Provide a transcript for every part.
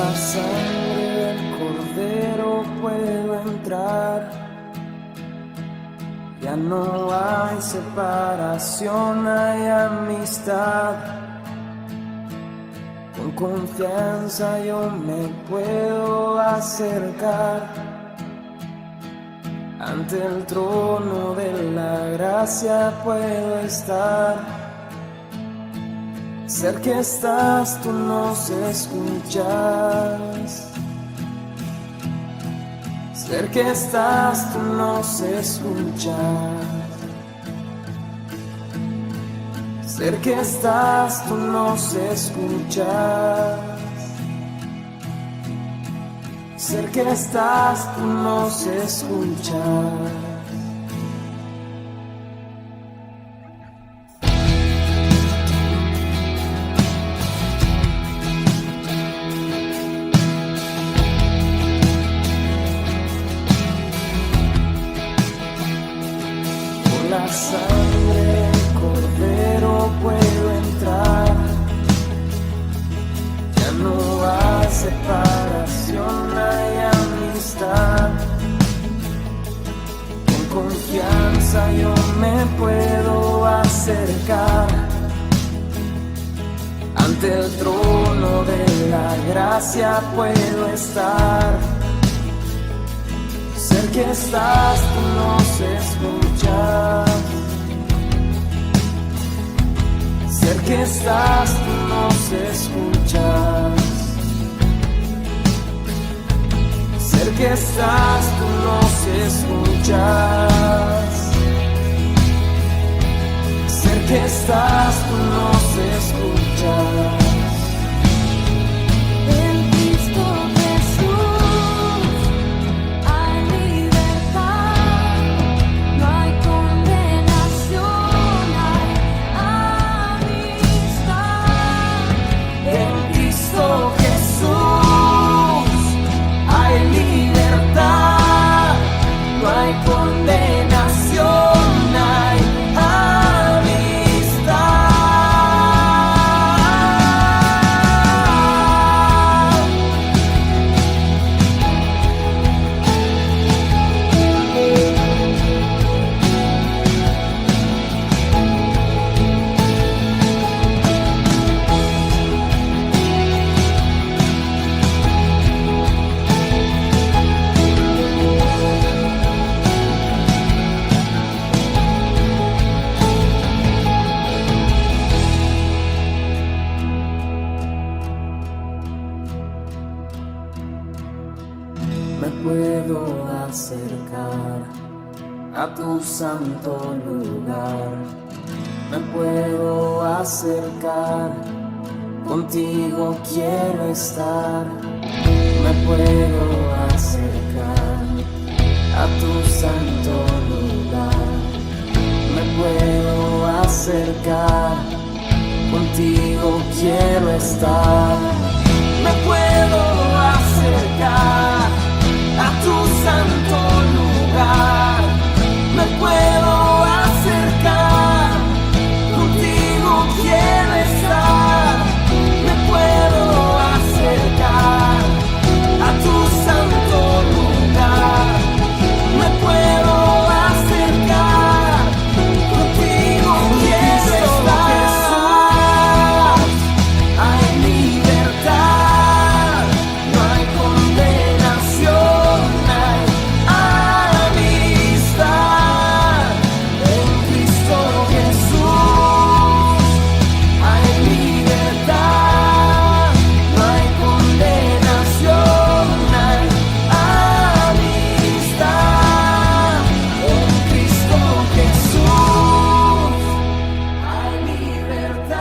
la sangre del Cordero puedo entrar. Ya no hay separación, hay amistad. Con confianza yo me puedo acercar ante el trono de la gracia puedo estar. Cerca estás, tú nos escuchas. Cerca estás, tú nos escuchas. Cerca estás, tú nos escuchas. Cerca estás, tú nos escuchas. La sangre del Cordero puedo entrar. Ya no hay separación, hay amistad. Con confianza yo me puedo acercar ante el trono de la gracia puedo estar. Cerca estás, tú nos escuchas. Cerca estás, tú nos escuchas. Cerca estás, tú nos escuchas. Cerca estás, tú nos escuchas. Me puedo acercar a tu santo lugar. Me puedo acercar, contigo quiero estar. Me puedo acercar a tu santo lugar. Me puedo acercar, contigo quiero estar. Me puedo acercar a tu santo lugar. Me puedo acercar, contigo quiero estar. Me puedo acercar a tu santo lugar. Me puedo acercar, contigo quiero estar. Hay libertad, no hay condenación, hay amistad en Cristo Jesús. Hay libertad, no hay condenación, hay amistad en Cristo Jesús. Hay libertad,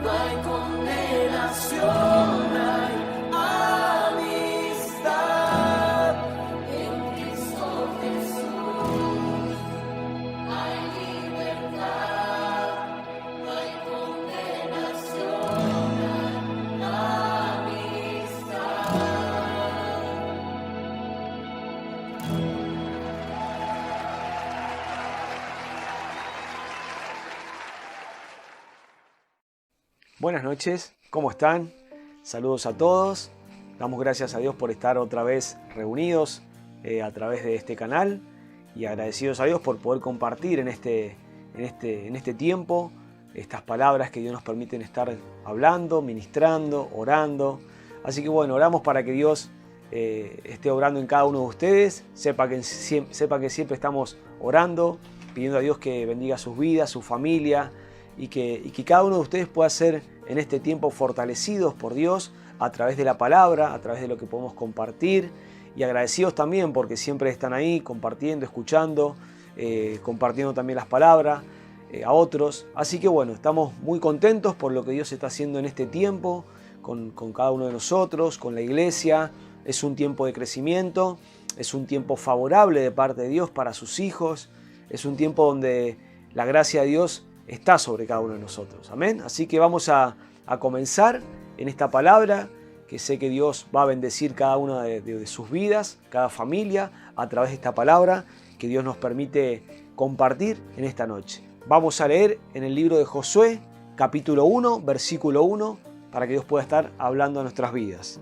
no hay condenación, hay amistad en Cristo Jesús. Hay libertad, no hay condenación, hay Buenas noches, ¿cómo están? Saludos a todos. Damos gracias a Dios por estar otra vez reunidos a través de este canal y agradecidos a Dios por poder compartir en este tiempo estas palabras que Dios nos permite estar hablando, ministrando, orando. Así que bueno, oramos para que Dios esté obrando en cada uno de ustedes, sepa que siempre estamos orando, pidiendo a Dios que bendiga sus vidas, su familia, y que cada uno de ustedes pueda ser en este tiempo fortalecidos por Dios a través de la palabra, a través de lo que podemos compartir, y agradecidos también porque siempre están ahí compartiendo, escuchando, compartiendo también las palabras a otros. Así que bueno, estamos muy contentos por lo que Dios está haciendo en este tiempo con cada uno de nosotros, con la iglesia. Es un tiempo de crecimiento, es un tiempo favorable de parte de Dios para sus hijos, es un tiempo donde la gracia de Dios está sobre cada uno de nosotros. Amén. Así que vamos a comenzar en esta palabra, que sé que Dios va a bendecir cada una de sus vidas, cada familia, a través de esta palabra que Dios nos permite compartir en esta noche. Vamos a leer en el libro de Josué, capítulo 1, versículo 1, para que Dios pueda estar hablando a nuestras vidas.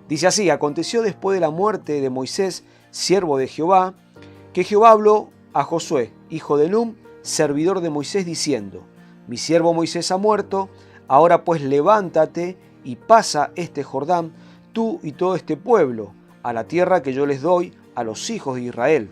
Dice así: aconteció después de la muerte de Moisés, siervo de Jehová, que Jehová habló a Josué, hijo de Nun, servidor de Moisés, diciendo: mi siervo Moisés ha muerto, ahora pues levántate y pasa este Jordán, tú y todo este pueblo, a la tierra que yo les doy a los hijos de Israel.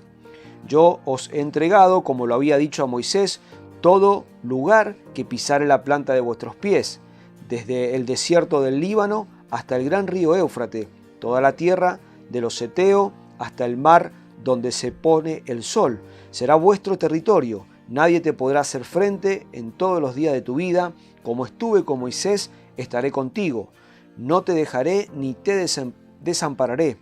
Yo os he entregado, como lo había dicho a Moisés, todo lugar que pisare la planta de vuestros pies, desde el desierto del Líbano hasta el gran río Éufrates, toda la tierra de los heteos hasta el mar donde se pone el sol. Será vuestro territorio. Nadie te podrá hacer frente en todos los días de tu vida. Como estuve con Moisés, estaré contigo. No te dejaré ni te desampararé.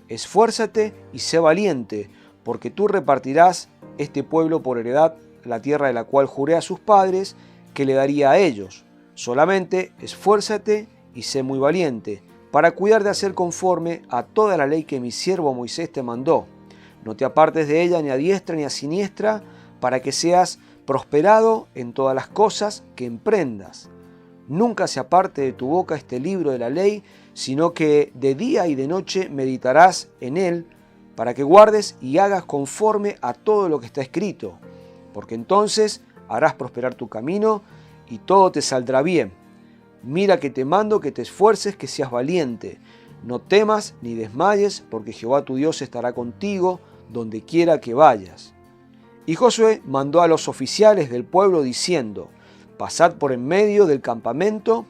Esfuérzate y sé valiente, porque tú repartirás este pueblo por heredad, la tierra de la cual juré a sus padres que le daría a ellos. Solamente esfuérzate y sé muy valiente, para cuidar de hacer conforme a toda la ley que mi siervo Moisés te mandó. No te apartes de ella ni a diestra ni a siniestra, para que seas prosperado en todas las cosas que emprendas. Nunca se aparte de tu boca este libro de la ley, sino que de día y de noche meditarás en él, para que guardes y hagas conforme a todo lo que está escrito, porque entonces harás prosperar tu camino y todo te saldrá bien. Mira que te mando que te esfuerces, que seas valiente. No temas ni desmayes, porque Jehová tu Dios estará contigo donde quiera que vayas. Y Josué mandó a los oficiales del pueblo diciendo: pasad por en medio del campamento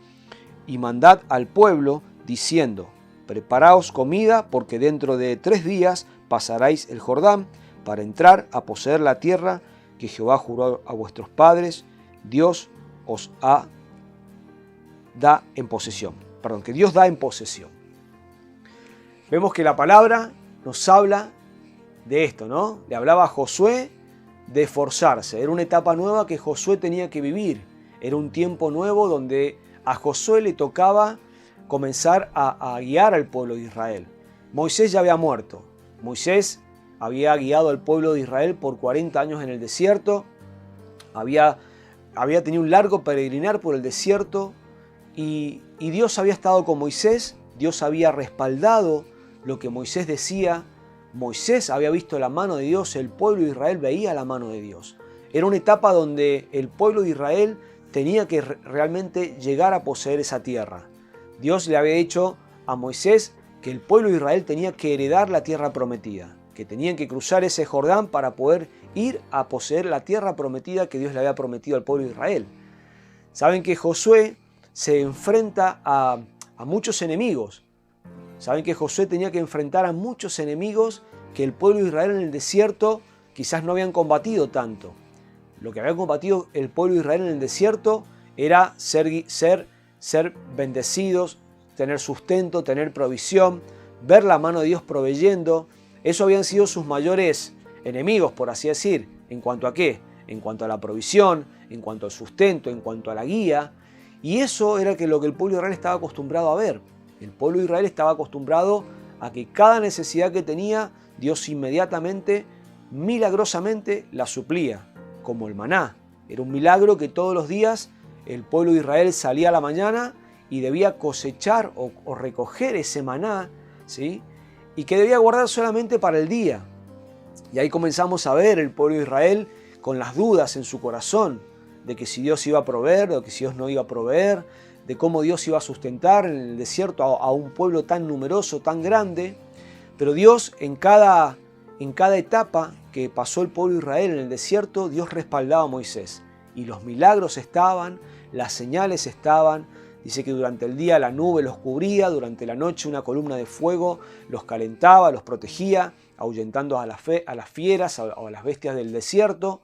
y mandad al pueblo diciendo: preparaos comida, porque dentro de 3 días pasaréis el Jordán para entrar a poseer la tierra que Jehová juró a vuestros padres. Dios os da en posesión. Que Dios da en posesión. Vemos que la palabra nos habla de esto, ¿no? Le hablaba a Josué de esforzarse. Era una etapa nueva que Josué tenía que vivir. Era un tiempo nuevo donde a Josué le tocaba comenzar a guiar al pueblo de Israel. Moisés ya había muerto. Moisés había guiado al pueblo de Israel por 40 años en el desierto. Había tenido un largo peregrinar por el desierto. Y Dios había estado con Moisés. Dios había respaldado lo que Moisés decía. Moisés había visto la mano de Dios, el pueblo de Israel veía la mano de Dios. Era una etapa donde el pueblo de Israel tenía que realmente llegar a poseer esa tierra. Dios le había dicho a Moisés que el pueblo de Israel tenía que heredar la tierra prometida, que tenían que cruzar ese Jordán para poder ir a poseer la tierra prometida que Dios le había prometido al pueblo de Israel. Saben que Josué se enfrenta a muchos enemigos. Saben que Josué tenía que enfrentar a muchos enemigos que el pueblo de Israel en el desierto quizás no habían combatido tanto. Lo que había combatido el pueblo de Israel en el desierto era ser bendecidos, tener sustento, tener provisión, ver la mano de Dios proveyendo. Eso habían sido sus mayores enemigos, por así decir. ¿En cuanto a qué? En cuanto a la provisión, en cuanto al sustento, en cuanto a la guía. Y eso era lo que el pueblo de Israel estaba acostumbrado a ver. El pueblo de Israel estaba acostumbrado a que cada necesidad que tenía, Dios inmediatamente, milagrosamente, la suplía, como el maná. Era un milagro que todos los días el pueblo de Israel salía a la mañana y debía cosechar o recoger ese maná, ¿sí? Y que debía guardar solamente para el día. Y ahí comenzamos a ver el pueblo de Israel con las dudas en su corazón de que si Dios iba a proveer, de que si Dios no iba a proveer, de cómo Dios iba a sustentar en el desierto a un pueblo tan numeroso, tan grande. Pero Dios en cada etapa que pasó el pueblo de Israel en el desierto, Dios respaldaba a Moisés. Y los milagros estaban, las señales estaban. Dice que durante el día la nube los cubría, durante la noche una columna de fuego los calentaba, los protegía, ahuyentando a las fieras, a las bestias del desierto.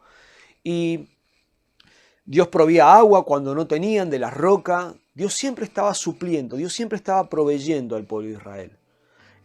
Y Dios proveía agua cuando no tenían de la roca. Dios siempre estaba supliendo, Dios siempre estaba proveyendo al pueblo de Israel.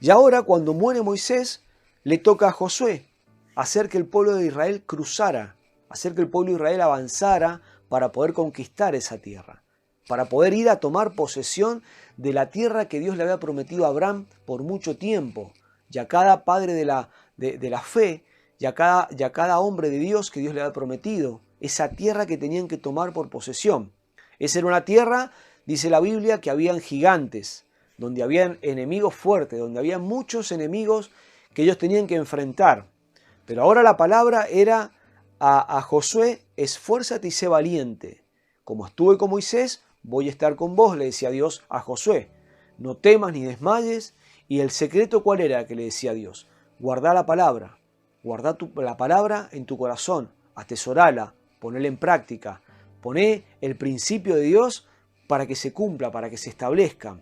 Y ahora, cuando muere Moisés, le toca a Josué hacer que el pueblo de Israel cruzara, hacer que el pueblo de Israel avanzara para poder conquistar esa tierra, para poder ir a tomar posesión de la tierra que Dios le había prometido a Abraham por mucho tiempo, y a cada padre de la fe, y a cada hombre de Dios que Dios le había prometido, esa tierra que tenían que tomar por posesión. Esa era una tierra, dice la Biblia, que habían gigantes, donde habían enemigos fuertes, donde había muchos enemigos que ellos tenían que enfrentar. Pero ahora la palabra era a Josué: esfuérzate y sé valiente. Como estuve con Moisés, voy a estar con vos, le decía Dios a Josué. No temas ni desmayes. ¿Y el secreto cuál era que le decía Dios? Guardá la palabra. Guardá la palabra en tu corazón. Atesorala. Ponela en práctica. Poné el principio de Dios para que se cumpla, para que se establezca.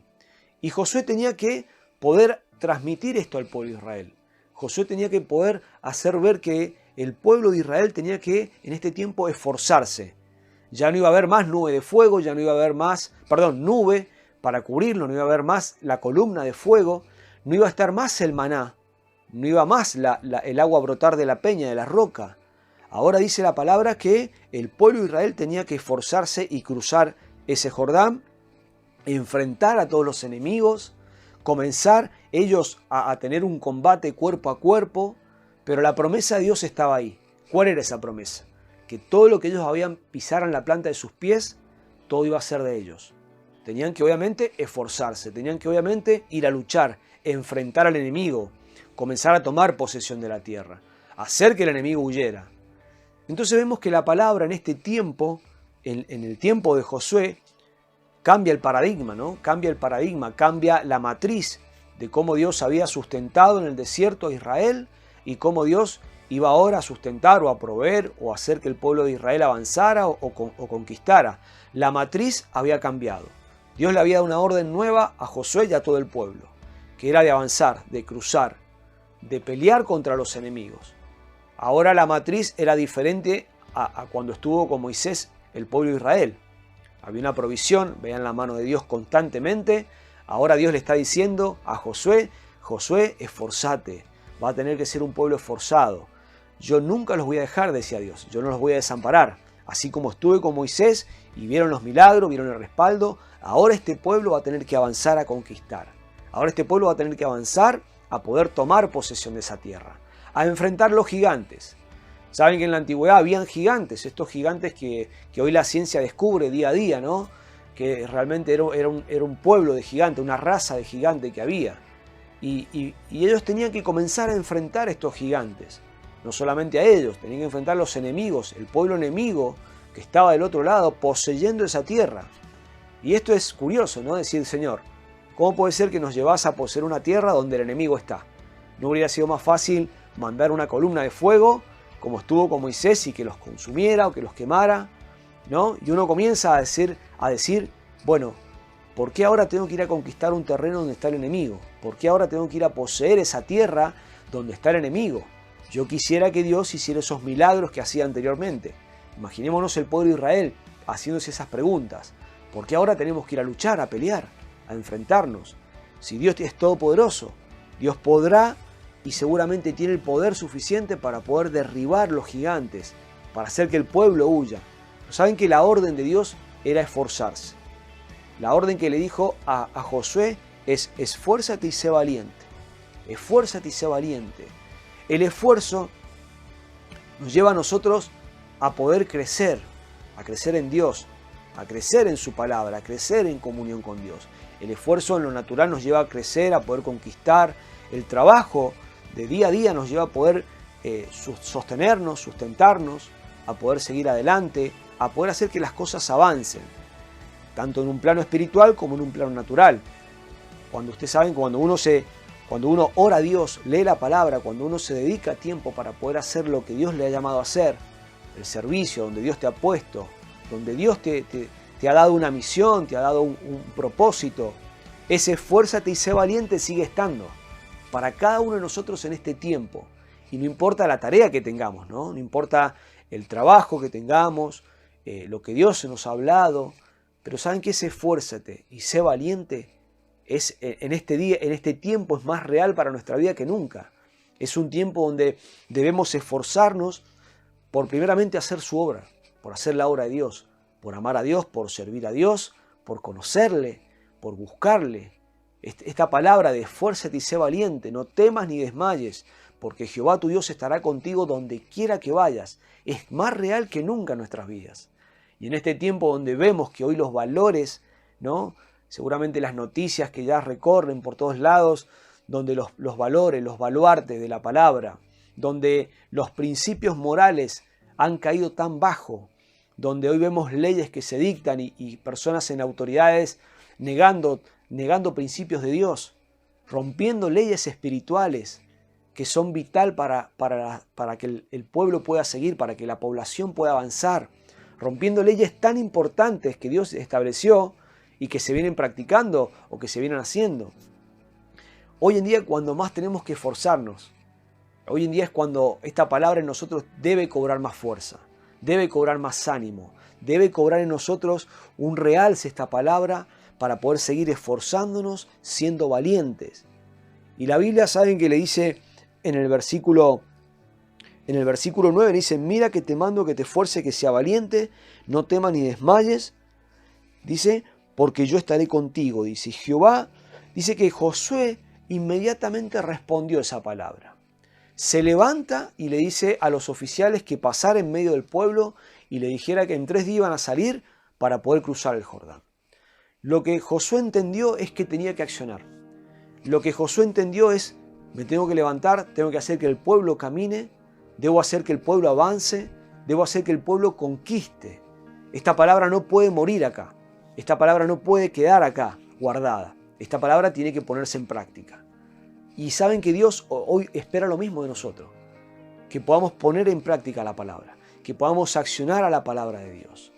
Y Josué tenía que poder transmitir esto al pueblo de Israel. Josué tenía que poder hacer ver que el pueblo de Israel tenía que en este tiempo esforzarse. Ya no iba a haber más nube de fuego, ya no iba a haber más, nube para cubrirlo, no iba a haber más la columna de fuego, no iba a estar más el maná, no iba más el agua a brotar de la peña, de la roca. Ahora dice la palabra que el pueblo de Israel tenía que esforzarse y cruzar ese Jordán, enfrentar a todos los enemigos, comenzar ellos a tener un combate cuerpo a cuerpo, pero la promesa de Dios estaba ahí. ¿Cuál era esa promesa? Que todo lo que ellos habían pisado en la planta de sus pies, todo iba a ser de ellos. Tenían que obviamente esforzarse, tenían que obviamente ir a luchar, enfrentar al enemigo, comenzar a tomar posesión de la tierra, hacer que el enemigo huyera. Entonces vemos que la palabra en este tiempo, en el tiempo de Josué, cambia el paradigma, ¿no? Cambia el paradigma, cambia la matriz de cómo Dios había sustentado en el desierto a Israel y cómo Dios iba ahora a sustentar o a proveer o a hacer que el pueblo de Israel avanzara o conquistara. La matriz había cambiado. Dios le había dado una orden nueva a Josué y a todo el pueblo, que era de avanzar, de cruzar, de pelear contra los enemigos. Ahora la matriz era diferente a cuando estuvo con Moisés el pueblo de Israel. Había una provisión, veían la mano de Dios constantemente. Ahora Dios le está diciendo a Josué: Josué, esforzate, va a tener que ser un pueblo esforzado. Yo nunca los voy a dejar, decía Dios, yo no los voy a desamparar. Así como estuve con Moisés y vieron los milagros, vieron el respaldo, ahora este pueblo va a tener que avanzar a conquistar. Ahora este pueblo va a tener que avanzar a poder tomar posesión de esa tierra, a enfrentar los gigantes. Saben que en la antigüedad habían gigantes, estos gigantes que hoy la ciencia descubre día a día, ¿no? Que realmente era un pueblo de gigantes, una raza de gigantes que había. Y ellos tenían que comenzar a enfrentar a estos gigantes. No solamente a ellos, tenían que enfrentar a los enemigos, el pueblo enemigo que estaba del otro lado poseyendo esa tierra. Y esto es curioso, ¿no? Decir: Señor, ¿cómo puede ser que nos llevas a poseer una tierra donde el enemigo está? ¿No hubiera sido más fácil mandar una columna de fuego, como estuvo con Moisés, y que los consumiera o que los quemara, ¿no? Y uno comienza a decir, bueno, ¿por qué ahora tengo que ir a conquistar un terreno donde está el enemigo? ¿Por qué ahora tengo que ir a poseer esa tierra donde está el enemigo? Yo quisiera que Dios hiciera esos milagros que hacía anteriormente. Imaginémonos el pueblo de Israel haciéndose esas preguntas. ¿Por qué ahora tenemos que ir a luchar, a pelear, a enfrentarnos? Si Dios es todopoderoso, Dios podrá y seguramente tiene el poder suficiente para poder derribar los gigantes, para hacer que el pueblo huya. Pero saben que la orden de Dios era esforzarse. La orden que le dijo a Josué es: esfuérzate y sé valiente. Esfuérzate y sé valiente. El esfuerzo nos lleva a nosotros a poder crecer, a crecer en Dios, a crecer en su palabra, a crecer en comunión con Dios. El esfuerzo en lo natural nos lleva a crecer, a poder conquistar. El trabajo de día a día nos lleva a poder sostenernos, sustentarnos, a poder seguir adelante, a poder hacer que las cosas avancen, tanto en un plano espiritual como en un plano natural. Cuando ustedes saben, cuando uno ora a Dios, lee la palabra, cuando uno se dedica tiempo para poder hacer lo que Dios le ha llamado a hacer, el servicio donde Dios te ha puesto, donde Dios te ha dado una misión, te ha dado un propósito, ese esfuérzate y sé valiente sigue estando para cada uno de nosotros en este tiempo. Y no importa la tarea que tengamos, no importa el trabajo que tengamos, lo que Dios nos ha hablado, pero saben que ese esfuérzate y sé valiente en este tiempo es más real para nuestra vida que nunca. Es un tiempo donde debemos esforzarnos por primeramente hacer su obra, por hacer la obra de Dios, por amar a Dios, por servir a Dios, por conocerle, por buscarle. Esta palabra de esfuérzate y sé valiente, no temas ni desmayes, porque Jehová tu Dios estará contigo donde quiera que vayas. Es más real que nunca en nuestras vidas. Y en este tiempo donde vemos que hoy los valores, ¿no? Seguramente las noticias que ya recorren por todos lados, donde los valores, los baluartes de la palabra, donde los principios morales han caído tan bajo, donde hoy vemos leyes que se dictan y personas en autoridades negando principios de Dios, rompiendo leyes espirituales que son vital para que el pueblo pueda seguir, para que la población pueda avanzar, rompiendo leyes tan importantes que Dios estableció y que se vienen practicando o que se vienen haciendo. Hoy en día cuando más tenemos que esforzarnos, hoy en día es cuando esta palabra en nosotros debe cobrar más fuerza, debe cobrar más ánimo, debe cobrar en nosotros un realce esta palabra para poder seguir esforzándonos, siendo valientes. Y la Biblia, saben que le dice en el versículo 9, le dice, mira que te mando que te esfuerces, que sea valiente, no temas ni desmayes, dice, porque yo estaré contigo, dice Jehová. Dice que Josué inmediatamente respondió esa palabra. Se levanta y le dice a los oficiales que pasara en medio del pueblo y le dijera que en 3 días iban a salir para poder cruzar el Jordán. Lo que Josué entendió es que tenía que accionar. Lo que Josué entendió es, me tengo que levantar, tengo que hacer que el pueblo camine, debo hacer que el pueblo avance, debo hacer que el pueblo conquiste. Esta palabra no puede morir acá. Esta palabra no puede quedar acá guardada. Esta palabra tiene que ponerse en práctica. Y saben que Dios hoy espera lo mismo de nosotros. Que podamos poner en práctica la palabra. Que podamos accionar a la palabra de Dios.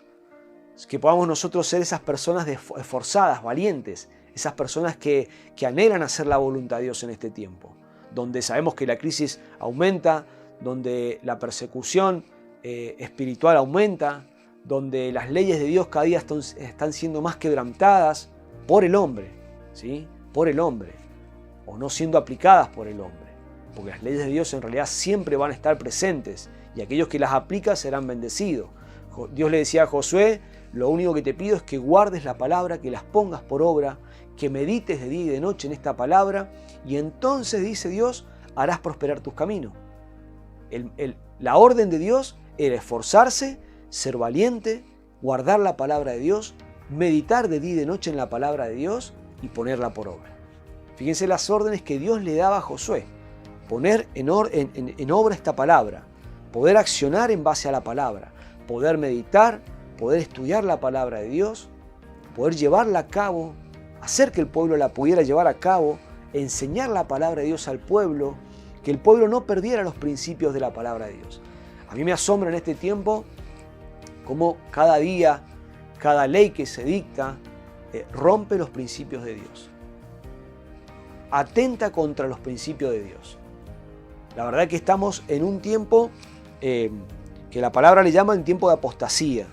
Que podamos nosotros ser esas personas esforzadas, valientes. Esas personas que anhelan hacer la voluntad de Dios en este tiempo. Donde sabemos que la crisis aumenta, donde la persecución espiritual aumenta, donde las leyes de Dios cada día están siendo más quebrantadas por el hombre, ¿sí? Por el hombre, o no siendo aplicadas por el hombre, porque las leyes de Dios en realidad siempre van a estar presentes y aquellos que las aplican serán bendecidos. Dios le decía a Josué, lo único que te pido es que guardes la palabra, que las pongas por obra, que medites de día y de noche en esta palabra y entonces, dice Dios, harás prosperar tus caminos. La orden de Dios era esforzarse, ser valiente, guardar la palabra de Dios, meditar de día y de noche en la palabra de Dios y ponerla por obra. Fíjense las órdenes que Dios le daba a Josué. Poner en obra esta palabra, poder accionar en base a la palabra, poder meditar, poder estudiar la palabra de Dios, poder llevarla a cabo, hacer que el pueblo la pudiera llevar a cabo, enseñar la palabra de Dios al pueblo, que el pueblo no perdiera los principios de la palabra de Dios. A mí me asombra en este tiempo cómo cada día, cada ley que se dicta, rompe los principios de Dios. Atenta contra los principios de Dios. La verdad que estamos en un tiempo que la palabra le llama el tiempo de apostasía,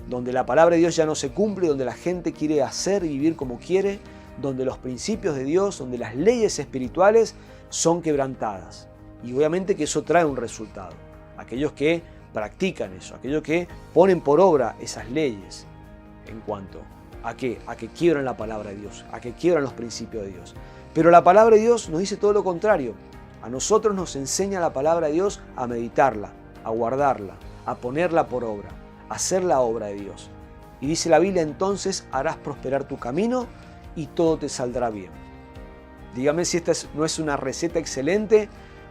donde la palabra de Dios ya no se cumple, donde la gente quiere hacer y vivir como quiere, donde los principios de Dios, donde las leyes espirituales son quebrantadas. Y obviamente que eso trae un resultado. Aquellos que practican eso, aquellos que ponen por obra esas leyes en cuanto a que quiebran la palabra de Dios, a que quiebran los principios de Dios. Pero la palabra de Dios nos dice todo lo contrario. A nosotros nos enseña la palabra de Dios a meditarla, a guardarla, a ponerla por obra, a hacer la obra de Dios. Y dice la Biblia, entonces harás prosperar tu camino y todo te saldrá bien. Dígame si esta no es una receta excelente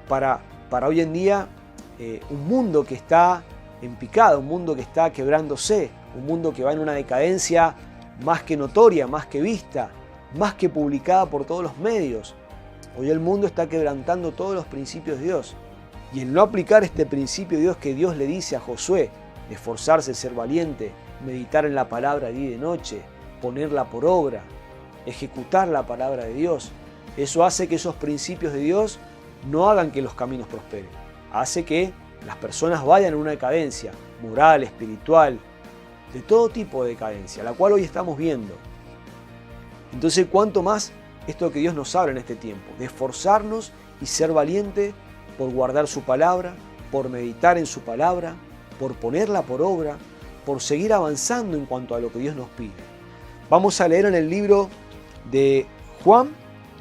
para hoy en día, un mundo que está en picada, un mundo que está quebrándose, un mundo que va en una decadencia más que notoria, más que vista, más que publicada por todos los medios. Hoy el mundo está quebrantando todos los principios de Dios. Y el no aplicar este principio de Dios que Dios le dice a Josué, de esforzarse, ser valiente, meditar en la palabra día y de noche, ponerla por obra, ejecutar la palabra de Dios, eso hace que esos principios de Dios no hagan que los caminos prosperen. Hace que las personas vayan en una decadencia moral, espiritual, de todo tipo de decadencia, la cual hoy estamos viendo. Entonces, ¿cuánto más esto que Dios nos habla en este tiempo? De esforzarnos y ser valiente por guardar su palabra, por meditar en su palabra, por ponerla por obra, por seguir avanzando en cuanto a lo que Dios nos pide. Vamos a leer en el libro de Juan,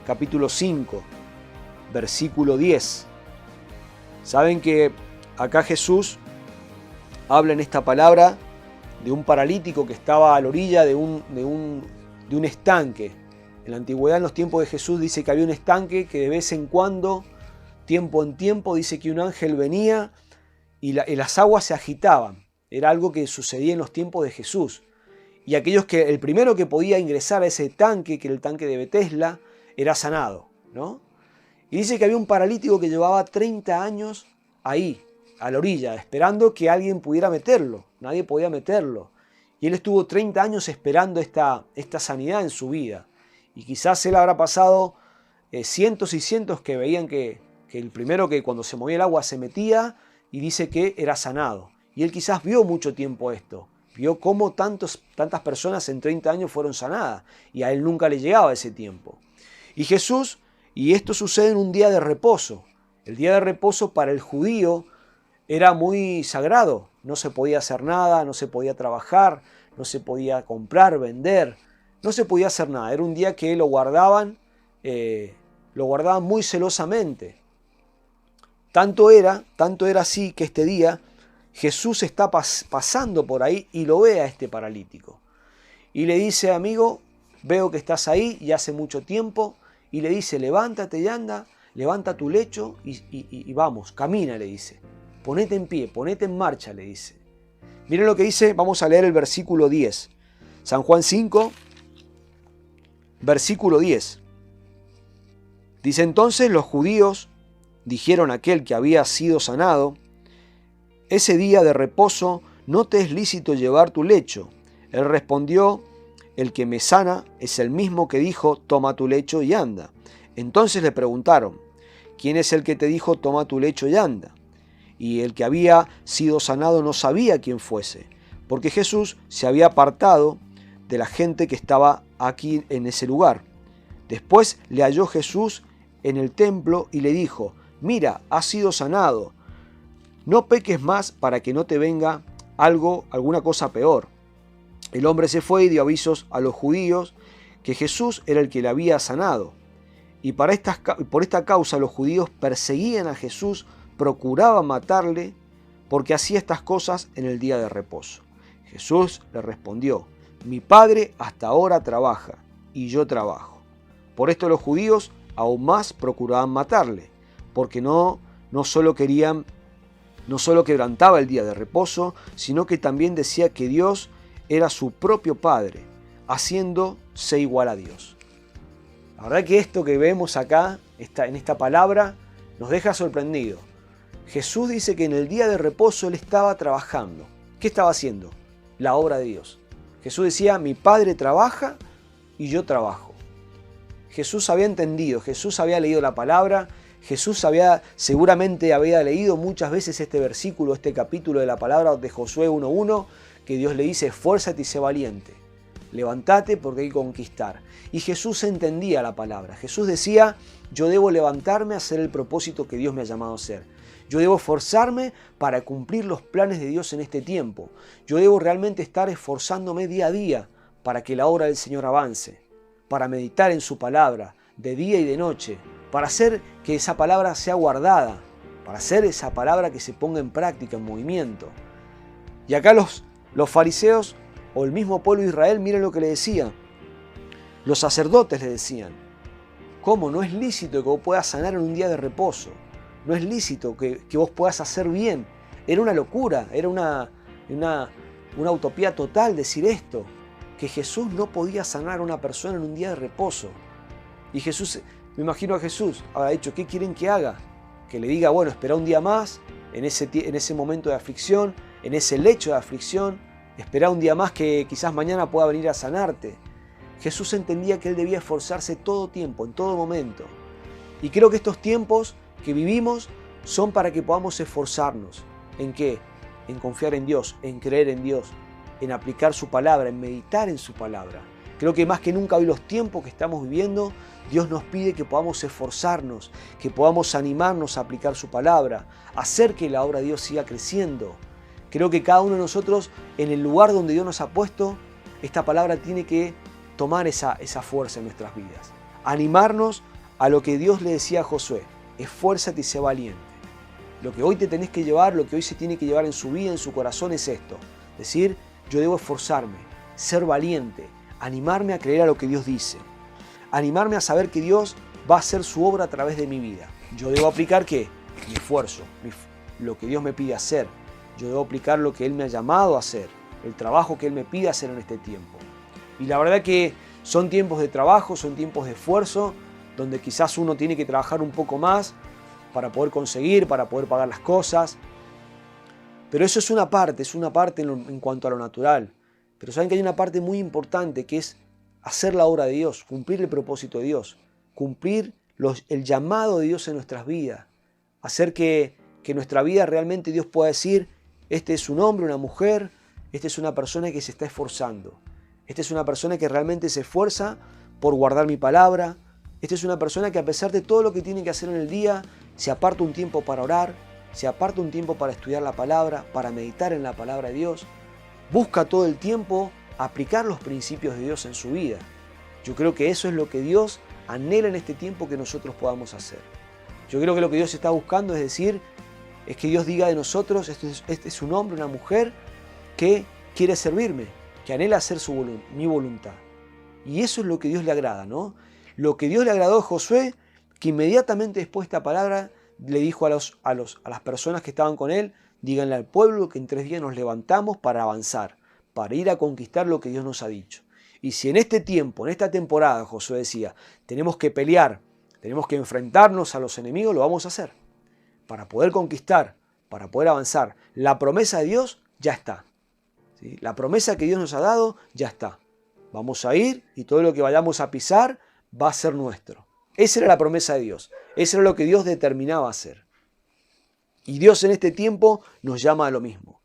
capítulo 5, versículo 10. Saben que acá Jesús habla en esta palabra de un paralítico que estaba a la orilla de un estanque. En la antigüedad, en los tiempos de Jesús, dice que había un estanque que de vez en cuando, tiempo en tiempo, dice que un ángel venía y las aguas se agitaban. Era algo que sucedía en los tiempos de Jesús. Y el primero que podía ingresar a ese tanque, que era el tanque de Betesda, era sanado, ¿no? Y dice que había un paralítico que llevaba 30 años ahí, a la orilla, esperando que alguien pudiera meterlo. Nadie podía meterlo. Y él estuvo 30 años esperando esta sanidad en su vida. Y quizás él habrá pasado cientos y cientos que veían que el primero que cuando se movía el agua se metía y dice que era sanado. Y él quizás vio mucho tiempo esto. Vio cómo tantas personas en 30 años fueron sanadas. Y a él nunca le llegaba ese tiempo. Y Jesús, y esto sucede en un día de reposo. El día de reposo para el judío era muy sagrado. No se podía hacer nada, no se podía trabajar, no se podía comprar, vender. No se podía hacer nada. Era un día que lo guardaban muy celosamente. Tanto era así que este día Jesús está pasando por ahí y lo ve a este paralítico. Y le dice, amigo, veo que estás ahí y hace mucho tiempo. Y le dice, levántate y anda, levanta tu lecho y vamos, camina, le dice. Ponete en pie, ponete en marcha, le dice. Miren lo que dice, vamos a leer el versículo 10. San Juan 5, versículo 10. Dice, entonces los judíos dijeron a aquel que había sido sanado, ese día de reposo no te es lícito llevar tu lecho. Él respondió, el que me sana es el mismo que dijo, toma tu lecho y anda. Entonces le preguntaron, ¿quién es el que te dijo, toma tu lecho y anda? Y el que había sido sanado no sabía quién fuese, porque Jesús se había apartado de la gente que estaba aquí en ese lugar. Después le halló Jesús en el templo y le dijo, mira, has sido sanado, no peques más para que no te venga alguna cosa peor. El hombre se fue y dio avisos a los judíos que Jesús era el que le había sanado. Y por esta causa los judíos perseguían a Jesús, procuraban matarle, porque hacía estas cosas en el día de reposo. Jesús le respondió, mi Padre hasta ahora trabaja, y yo trabajo. Por esto los judíos aún más procuraban matarle, porque no solo quebrantaba el día de reposo, sino que también decía que Dios era su propio Padre, haciéndose igual a Dios. La verdad que esto que vemos acá, en esta palabra, nos deja sorprendido. Jesús dice que en el día de reposo Él estaba trabajando. ¿Qué estaba haciendo? La obra de Dios. Jesús decía, mi Padre trabaja y yo trabajo. Jesús había entendido, Jesús había leído la palabra, Jesús seguramente había leído muchas veces este versículo, este capítulo de la palabra de Josué 1:1, que Dios le dice, esfuérzate y sé valiente, levántate porque hay que conquistar. Y Jesús entendía la palabra. Jesús decía, yo debo levantarme a hacer el propósito que Dios me ha llamado a hacer. Yo debo esforzarme para cumplir los planes de Dios en este tiempo. Yo debo realmente estar esforzándome día a día para que la obra del Señor avance, para meditar en su palabra de día y de noche, para hacer que esa palabra sea guardada, para hacer esa palabra que se ponga en práctica, en movimiento. Y acá los fariseos o el mismo pueblo de Israel, miren lo que le decía. Los sacerdotes le decían, ¿cómo? No es lícito que vos puedas sanar en un día de reposo. No es lícito que vos puedas hacer bien. Era una locura, era una utopía total decir esto, que Jesús no podía sanar a una persona en un día de reposo. Y Jesús, me imagino a Jesús, habrá dicho, ¿qué quieren que haga? Que le diga, bueno, espera un día más, en ese momento de aflicción, en ese lecho de aflicción, espera un día más que quizás mañana pueda venir a sanarte. Jesús entendía que Él debía esforzarse todo tiempo, en todo momento. Y creo que estos tiempos que vivimos son para que podamos esforzarnos. ¿En qué? En confiar en Dios, en creer en Dios, en aplicar su palabra, en meditar en su palabra. Creo que más que nunca hoy los tiempos que estamos viviendo, Dios nos pide que podamos esforzarnos, que podamos animarnos a aplicar su palabra, hacer que la obra de Dios siga creciendo. Creo que cada uno de nosotros, en el lugar donde Dios nos ha puesto, esta palabra tiene que tomar esa fuerza en nuestras vidas. Animarnos a lo que Dios le decía a Josué, esfuérzate y sé valiente. Lo que hoy te tenés que llevar, lo que hoy se tiene que llevar en su vida, en su corazón es esto. Decir, yo debo esforzarme, ser valiente, animarme a creer a lo que Dios dice. Animarme a saber que Dios va a hacer su obra a través de mi vida. Yo debo aplicar ¿qué? Mi esfuerzo, lo que Dios me pide hacer. Yo debo aplicar lo que Él me ha llamado a hacer, el trabajo que Él me pide hacer en este tiempo. Y la verdad que son tiempos de trabajo, son tiempos de esfuerzo, donde quizás uno tiene que trabajar un poco más para poder conseguir, para poder pagar las cosas. Pero eso es una parte en cuanto a lo natural. Pero saben que hay una parte muy importante que es hacer la obra de Dios, cumplir el propósito de Dios, cumplir el llamado de Dios en nuestras vidas, hacer que nuestra vida realmente Dios pueda decir, este es un hombre, una mujer, esta es una persona que se está esforzando. Esta es una persona que realmente se esfuerza por guardar mi palabra. Esta es una persona que a pesar de todo lo que tiene que hacer en el día, se aparta un tiempo para orar, se aparta un tiempo para estudiar la palabra, para meditar en la palabra de Dios. Busca todo el tiempo aplicar los principios de Dios en su vida. Yo creo que eso es lo que Dios anhela en este tiempo que nosotros podamos hacer. Yo creo que lo que Dios está buscando es que Dios diga de nosotros, este es un hombre, una mujer que quiere servirme, que anhela hacer mi voluntad. Y eso es lo que Dios le agrada, ¿no? Lo que Dios le agradó a Josué, que inmediatamente después de esta palabra le dijo a las personas que estaban con él, díganle al pueblo que en 3 días nos levantamos para avanzar, para ir a conquistar lo que Dios nos ha dicho. Y si en este tiempo, en esta temporada, Josué decía, tenemos que pelear, tenemos que enfrentarnos a los enemigos, lo vamos a hacer. Para poder conquistar, para poder avanzar. La promesa de Dios ya está. ¿Sí? La promesa que Dios nos ha dado ya está. Vamos a ir y todo lo que vayamos a pisar va a ser nuestro. Esa era la promesa de Dios. Eso era lo que Dios determinaba hacer. Y Dios en este tiempo nos llama a lo mismo.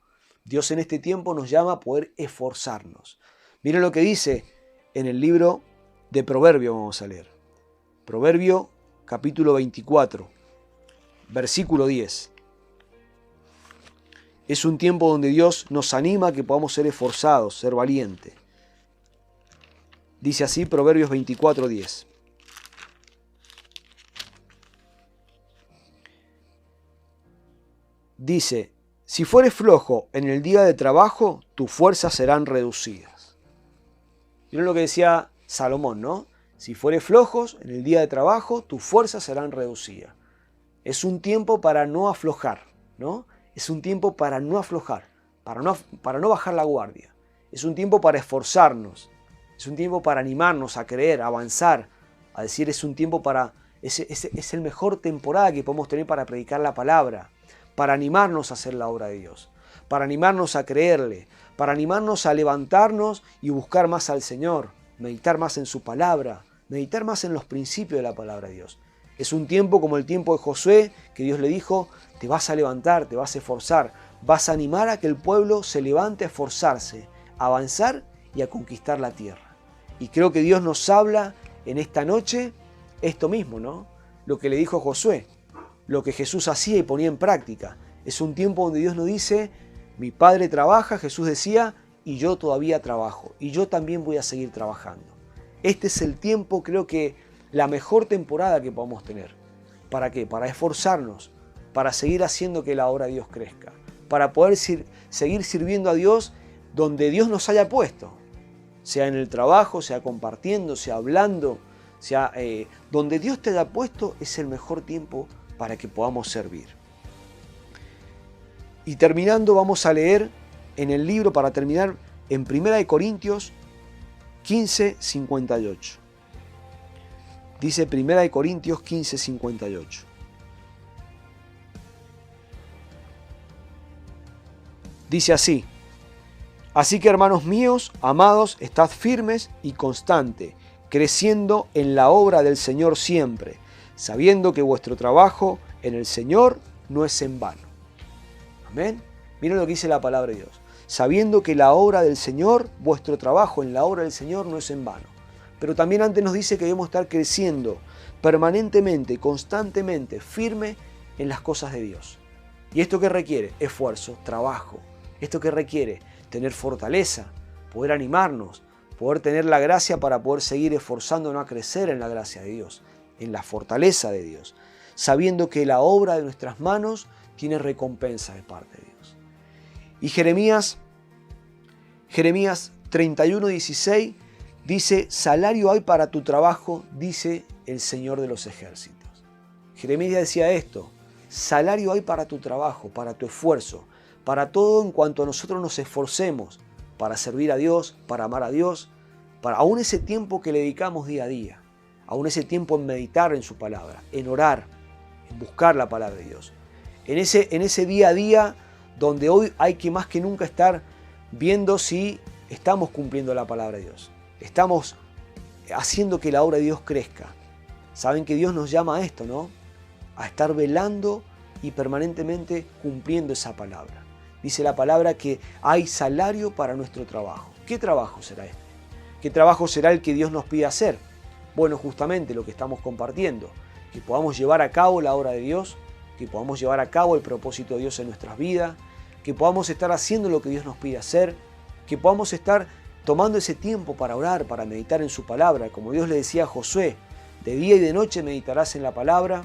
Dios en este tiempo nos llama a poder esforzarnos. Miren lo que dice en el libro de Proverbios, vamos a leer. Proverbio capítulo 24, versículo 10. Es un tiempo donde Dios nos anima a que podamos ser esforzados, ser valientes. Dice así Proverbios 24, 10. Dice, si fueres flojo en el día de trabajo, tus fuerzas serán reducidas. Miren lo que decía Salomón, ¿no? Si fueres flojos en el día de trabajo, tus fuerzas serán reducidas. Es un tiempo para no aflojar, ¿no? Es un tiempo para no aflojar, para no bajar la guardia. Es un tiempo para esforzarnos. Es un tiempo para animarnos a creer, a avanzar, a decir es un tiempo para... Es el mejor temporada que podemos tener para predicar la palabra, para animarnos a hacer la obra de Dios, para animarnos a creerle, para animarnos a levantarnos y buscar más al Señor, meditar más en su palabra, meditar más en los principios de la palabra de Dios. Es un tiempo como el tiempo de Josué, que Dios le dijo, te vas a levantar, te vas a esforzar, vas a animar a que el pueblo se levante a esforzarse, a avanzar y a conquistar la tierra. Y creo que Dios nos habla en esta noche esto mismo, ¿no? Lo que le dijo Josué, lo que Jesús hacía y ponía en práctica. Es un tiempo donde Dios nos dice, mi Padre trabaja, Jesús decía, y yo todavía trabajo, y yo también voy a seguir trabajando. Este es el tiempo, creo que la mejor temporada que podamos tener. ¿Para qué? Para esforzarnos, para seguir haciendo que la obra de Dios crezca, para poder seguir sirviendo a Dios donde Dios nos haya puesto, sea en el trabajo, sea compartiendo, sea hablando, sea donde Dios te haya puesto, es el mejor tiempo para que podamos servir. Y terminando, vamos a leer en el libro, para terminar, en 1 Corintios 15:58. Dice 1 Corintios 15:58. Dice así: así que, hermanos míos, amados, estad firmes y constantes, creciendo en la obra del Señor siempre, sabiendo que vuestro trabajo en el Señor no es en vano. Amén. Miren lo que dice la palabra de Dios. Sabiendo que la obra del Señor, vuestro trabajo en la obra del Señor no es en vano. Pero también antes nos dice que debemos estar creciendo permanentemente, constantemente, firme en las cosas de Dios. ¿Y esto qué requiere? Esfuerzo, trabajo. ¿Esto qué requiere? Tener fortaleza, poder animarnos, poder tener la gracia para poder seguir esforzándonos a crecer en la gracia de Dios, en la fortaleza de Dios, sabiendo que la obra de nuestras manos tiene recompensa de parte de Dios. Y Jeremías 31:16 dice: salario hay para tu trabajo, dice el Señor de los ejércitos. Jeremías decía esto: salario hay para tu trabajo, para tu esfuerzo, para todo en cuanto nosotros nos esforcemos para servir a Dios, para amar a Dios, para aún ese tiempo que le dedicamos día a día, aún ese tiempo en meditar en su palabra, en orar, en buscar la palabra de Dios. En ese día a día donde hoy hay que más que nunca estar viendo si estamos cumpliendo la palabra de Dios. Estamos haciendo que la obra de Dios crezca. Saben que Dios nos llama a esto, ¿no? A estar velando y permanentemente cumpliendo esa palabra. Dice la palabra que hay salario para nuestro trabajo. ¿Qué trabajo será este? ¿Qué trabajo será el que Dios nos pide hacer? Bueno, justamente lo que estamos compartiendo. Que podamos llevar a cabo la obra de Dios, que podamos llevar a cabo el propósito de Dios en nuestras vidas, que podamos estar haciendo lo que Dios nos pide hacer, que podamos estar tomando ese tiempo para orar, para meditar en su palabra. Como Dios le decía a Josué: de día y de noche meditarás en la palabra,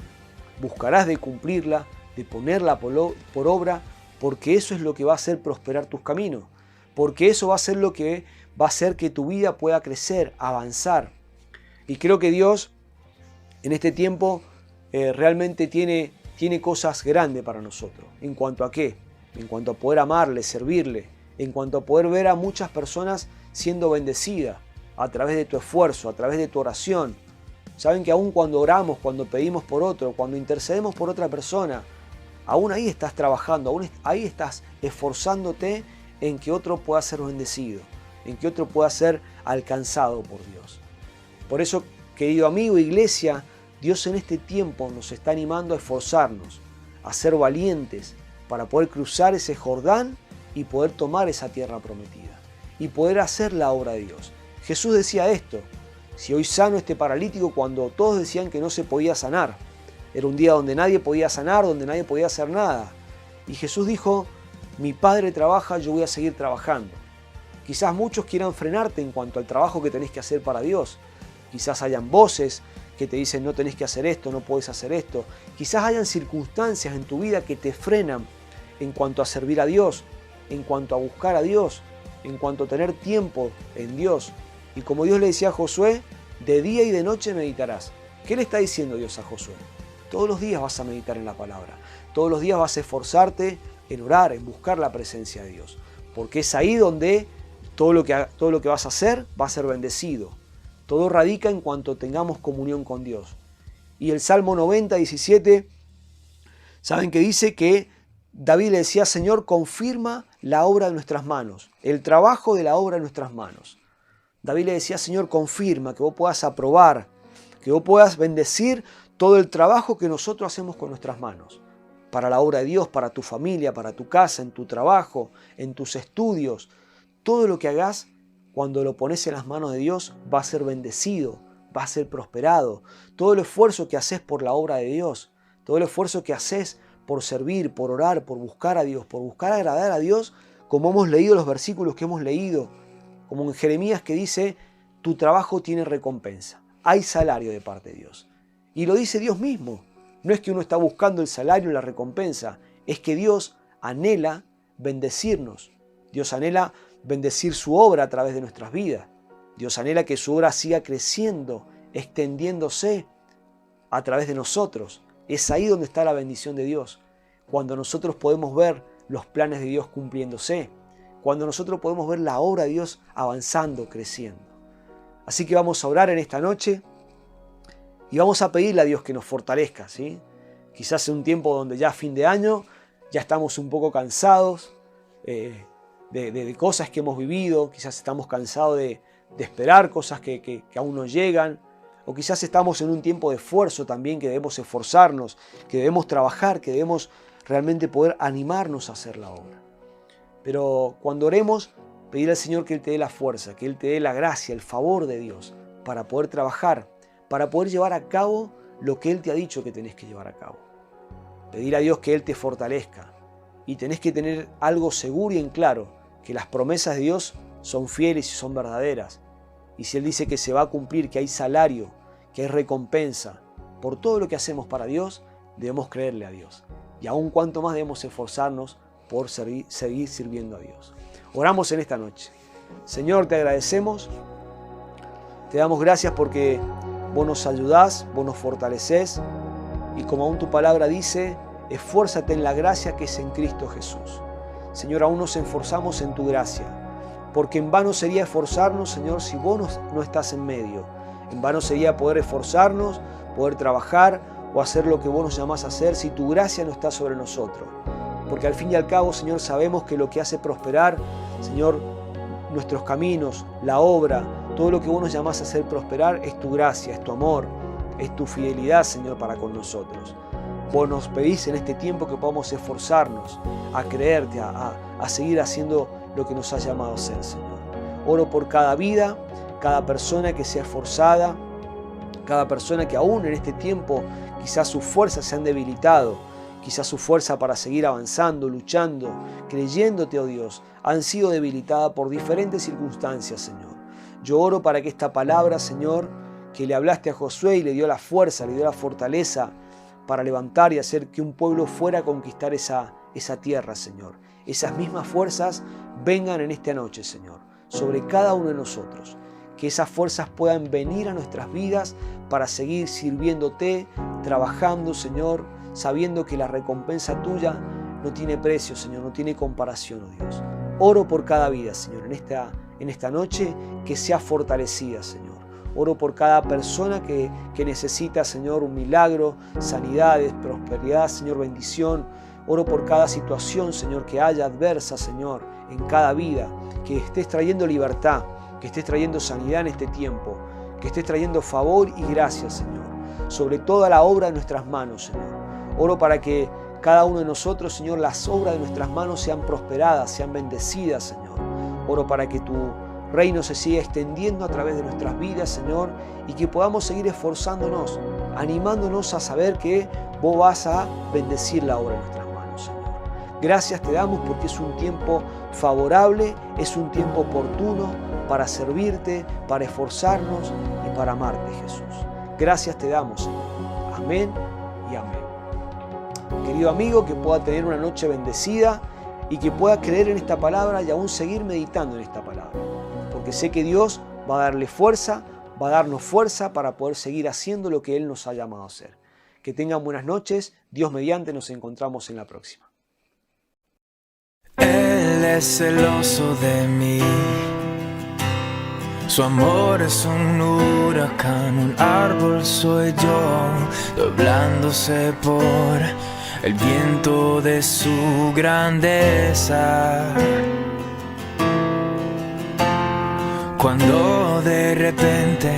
buscarás de cumplirla, de ponerla por obra, porque eso es lo que va a hacer prosperar tus caminos, porque eso va a ser lo que va a hacer que tu vida pueda crecer, avanzar. Y creo que Dios en este tiempo realmente tiene cosas grandes para nosotros. ¿En cuanto a qué? En cuanto a poder amarle, servirle, en cuanto a poder ver a muchas personas siendo bendecidas a través de tu esfuerzo, a través de tu oración. Saben que aún cuando oramos, cuando pedimos por otro, cuando intercedemos por otra persona, aún ahí estás trabajando, aún ahí estás esforzándote en que otro pueda ser bendecido, en que otro pueda ser alcanzado por Dios. Por eso, querido amigo, iglesia, Dios en este tiempo nos está animando a esforzarnos, a ser valientes para poder cruzar ese Jordán y poder tomar esa tierra prometida y poder hacer la obra de Dios. Jesús decía esto: si hoy sano este paralítico, cuando todos decían que no se podía sanar. Era un día donde nadie podía sanar, donde nadie podía hacer nada. Y Jesús dijo: mi Padre trabaja, yo voy a seguir trabajando. Quizás muchos quieran frenarte en cuanto al trabajo que tenés que hacer para Dios. Quizás hayan voces que te dicen: no tenés que hacer esto, no podés hacer esto. Quizás hayan circunstancias en tu vida que te frenan en cuanto a servir a Dios, en cuanto a buscar a Dios, en cuanto a tener tiempo en Dios. Y como Dios le decía a Josué: de día y de noche meditarás. ¿Qué le está diciendo Dios a Josué? Todos los días vas a meditar en la palabra. Todos los días vas a esforzarte en orar, en buscar la presencia de Dios. Porque es ahí donde todo lo que vas a hacer va a ser bendecido. Todo radica en cuanto tengamos comunión con Dios. Y el Salmo 90:17, ¿saben qué dice? Que David le decía: Señor, confirma la obra de nuestras manos, el trabajo de la obra de nuestras manos. David le decía: Señor, confirma, que vos puedas aprobar, que vos puedas bendecir todo el trabajo que nosotros hacemos con nuestras manos, para la obra de Dios, para tu familia, para tu casa, en tu trabajo, en tus estudios. Todo lo que hagas, cuando lo pones en las manos de Dios, va a ser bendecido, va a ser prosperado. Todo el esfuerzo que haces por la obra de Dios, todo el esfuerzo que haces por servir, por orar, por buscar a Dios, por buscar agradar a Dios, como hemos leído los versículos que hemos leído, como en Jeremías que dice: tu trabajo tiene recompensa, hay salario de parte de Dios. Y lo dice Dios mismo. No es que uno está buscando el salario y la recompensa, es que Dios anhela bendecirnos. Dios anhela bendecir su obra a través de nuestras vidas. Dios anhela que su obra siga creciendo, extendiéndose a través de nosotros. Es ahí donde está la bendición de Dios. Cuando nosotros podemos ver los planes de Dios cumpliéndose. Cuando nosotros podemos ver la obra de Dios avanzando, creciendo. Así que vamos a orar en esta noche y vamos a pedirle a Dios que nos fortalezca, ¿sí? Quizás en un tiempo donde ya a fin de año ya estamos un poco cansados de cosas que hemos vivido. Quizás estamos cansados de esperar cosas que aún no llegan. O quizás estamos en un tiempo de esfuerzo también, que debemos esforzarnos, que debemos trabajar, que debemos realmente poder animarnos a hacer la obra. Pero cuando oremos, pedir al Señor que Él te dé la fuerza, que Él te dé la gracia, el favor de Dios para poder trabajar, para poder llevar a cabo lo que Él te ha dicho que tenés que llevar a cabo. Pedir a Dios que Él te fortalezca. Y tenés que tener algo seguro y en claro, que las promesas de Dios son fieles y son verdaderas. Y si Él dice que se va a cumplir, que hay salario, que hay recompensa por todo lo que hacemos para Dios, debemos creerle a Dios. Y aún cuanto más debemos esforzarnos por seguir sirviendo a Dios. Oramos en esta noche. Señor, te agradecemos. Te damos gracias porque vos nos ayudás, vos nos fortalecés. Y como aún tu palabra dice, esfuérzate en la gracia que es en Cristo Jesús. Señor, aún nos esforzamos en tu gracia. Porque en vano sería esforzarnos, Señor, si vos no estás en medio. En vano sería poder esforzarnos, poder trabajar o hacer lo que vos nos llamás a hacer si tu gracia no está sobre nosotros. Porque al fin y al cabo, Señor, sabemos que lo que hace prosperar, Señor, nuestros caminos, la obra, todo lo que vos nos llamás a hacer prosperar es tu gracia, es tu amor, es tu fidelidad, Señor, para con nosotros. Vos nos pedís en este tiempo que podamos esforzarnos a creerte, a seguir haciendo lo que nos has llamado a hacer, Señor. Oro por cada vida, cada persona que sea esforzada, cada persona que aún en este tiempo quizás sus fuerzas se han debilitado, quizás su fuerza para seguir avanzando, luchando, creyéndote, oh Dios, han sido debilitadas por diferentes circunstancias, Señor. Yo oro para que esta palabra, Señor, que le hablaste a Josué y le dio la fuerza, le dio la fortaleza para levantar y hacer que un pueblo fuera a conquistar esa tierra, Señor. Esas mismas fuerzas vengan en esta noche, Señor, sobre cada uno de nosotros. Que esas fuerzas puedan venir a nuestras vidas para seguir sirviéndote, trabajando, Señor, sabiendo que la recompensa tuya no tiene precio, Señor, no tiene comparación, oh Dios. Oro por cada vida, Señor, en esta noche, que sea fortalecida, Señor. Oro por cada persona que necesita, Señor, un milagro, sanidades, prosperidad, Señor, bendición. Oro por cada situación, Señor, que haya adversa, Señor, en cada vida. Que estés trayendo libertad, que estés trayendo sanidad en este tiempo, que estés trayendo favor y gracia, Señor, sobre toda la obra de nuestras manos, Señor. Oro para que cada uno de nosotros, Señor, las obras de nuestras manos sean prosperadas, sean bendecidas, Señor. Oro para que tu reino se siga extendiendo a través de nuestras vidas, Señor, y que podamos seguir esforzándonos, animándonos a saber que vos vas a bendecir la obra de nuestras manos, Señor. Gracias te damos porque es un tiempo favorable, es un tiempo oportuno para servirte, para esforzarnos y para amarte, Jesús. Gracias te damos, Señor. Amén y amén. Querido amigo, que pueda tener una noche bendecida y que pueda creer en esta palabra y aún seguir meditando en esta palabra. Porque sé que Dios va a darle fuerza, va a darnos fuerza para poder seguir haciendo lo que Él nos ha llamado a hacer. Que tengan buenas noches. Dios mediante, nos encontramos en la próxima. Él es celoso de mí. Su amor es un huracán, un árbol soy yo, doblándose por el viento de su grandeza. Cuando de repente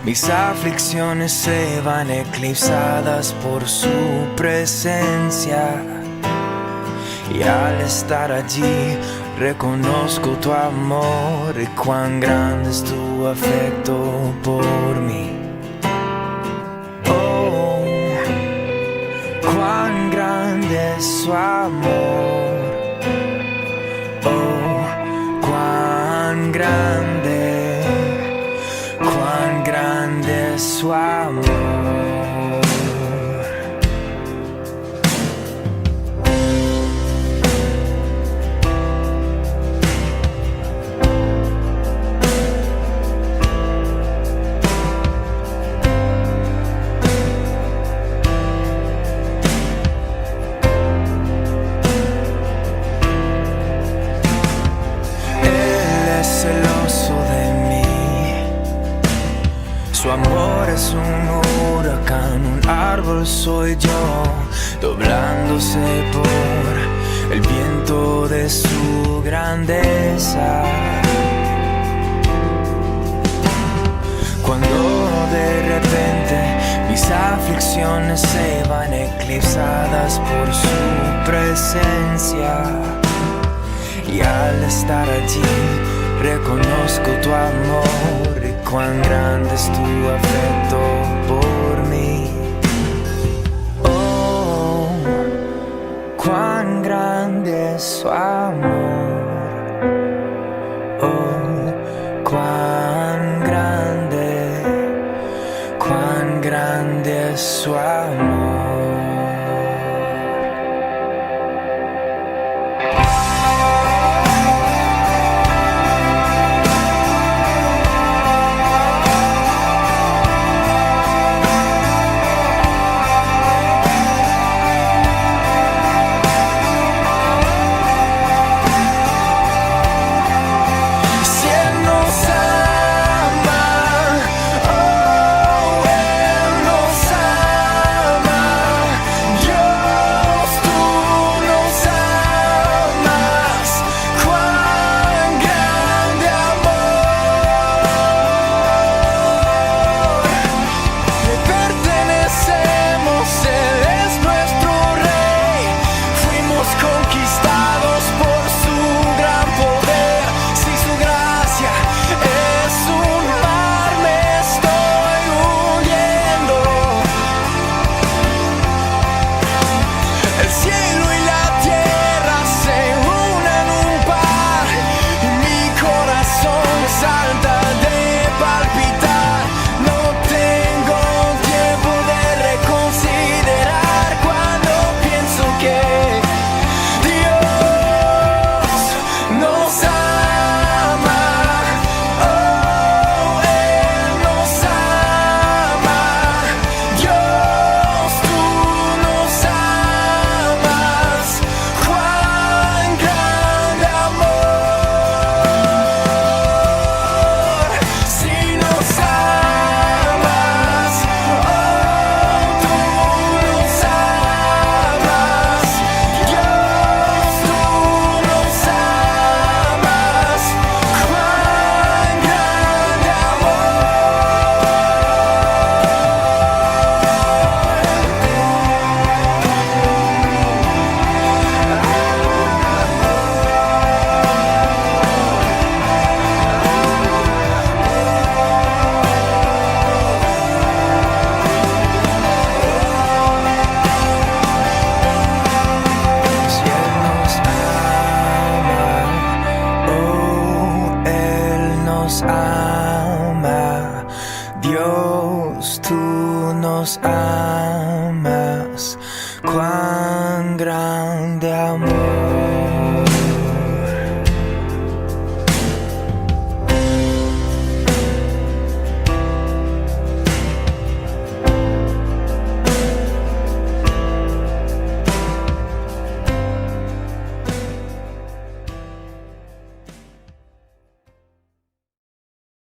mis aflicciones se van eclipsadas por su presencia, y al estar allí reconozco tu amor y cuán grande es tu afecto por mí. Oh, cuán grande es su amor. Oh, cuán grande es su amor. Su amor es un huracán, un árbol soy yo, doblándose por el viento de su grandeza. Cuando de repente mis aflicciones se van eclipsadas por su presencia, y al estar allí reconozco tu amor y cuán grande es tu afecto por mí. Oh, cuán grande es su amor. Oh, cuán grande es su amor. Ama, Dios, tú nos amas, cuán grande amor.